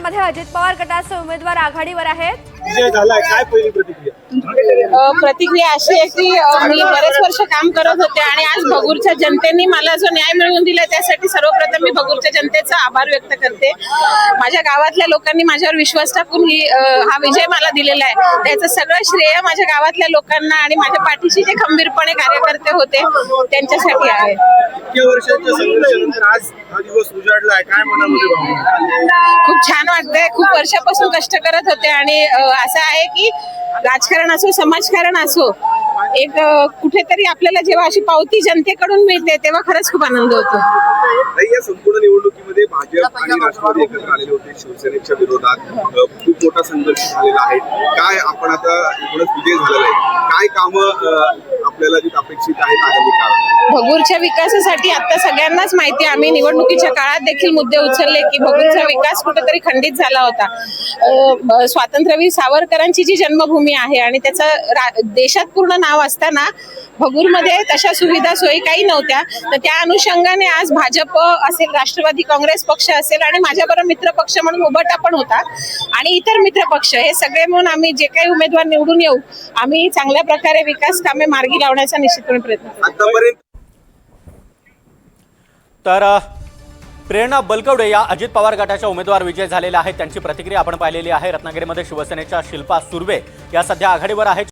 मध्ये अजित पवार गटाचे उमेदवार आघाडीवर आहेत। विजय झालाय, काय पहिली प्रतिक्रिया? प्रतिक्रिया अशी आहे की मी बरेच वर्ष काम करत होते आणि आज भगूरच्या जनतेने मला जो न्याय मिळवून दिला त्यासाठी सर्वप्रथम मी भगूरच्या जनतेचा आभार व्यक्त करते। माझ्या गावातल्या लोकांनी माझ्यावर विश्वास टाकून हा विजय मला दिलेला आहे, त्याचं सगळं श्रेय माझ्या गावातल्या लोकांना आणि माझ्या पाठीशी जे खंबीरपणे कार्यकर्ते होते त्यांच्यासाठी आहे। इतक्या वर्षाच्या संघर्षानंतर आज हा दिवस उजाडलाय, काय मनामध्ये भावना? खूप छान वाटतंय। खूप वर्षापासून कष्ट करत होते आणि असं आहे की राजकारण असो समाजकारण असो, एक कुठेतरी आपल्याला जेव्हा अशी पावती जनतेकडून मिळते तेव्हा खरंच खूप आनंद होतो। या संपूर्ण निवडणुकीमध्ये भाजप आणि राष्ट्रवादी एकत्र आलेले होते। शिवसेनेच्या विरोधात खूप मोठा संघर्ष झालेला आहे। काय आपण आता एकूणच विजय झालेला आहे, काय कामं आपल्याला जी अपेक्षित आहेत आगामी काळात? भगूरच्या विकासासाठी आता सगळ्यांनाच माहिती आहे, आम्ही निवडणुकीच्या काळात देखील मुद्दे उचलले की भगूरचा विकास कुठेतरी खंडित झाला होता। स्वातंत्र्यवीर सावरकरांची जी जन्मभूमी आहे आणि त्याचं देशात पूर्ण नाव असताना भगूरमध्ये तशा सुविधा सोयी काही नव्हत्या, तर त्या अनुषंगाने आज भाजप असेल, राष्ट्रवादी काँग्रेस पक्ष असेल आणि माझ्याबरोबर मित्र पक्ष म्हणून उभाटा पण होता आणि इतर मित्र पक्ष हे सगळे मिळून आम्ही जे काही उमेदवार निवडून येऊ, आम्ही चांगल्या प्रकारे विकास कामे मार्गी लावण्याचा निश्चितपणे प्रयत्न करू। तर प्रेरणा बलकवडे या अजित पवार गटाच्या उमेदवार विजय झालेल्या आहेत, त्यांची प्रतिक्रिया आपण पाहिलेली आहे। रत्नागिरीमध्ये शिवसेनेच्या शिल्पा सुर्वे या सध्या आघाडीवर आहेत।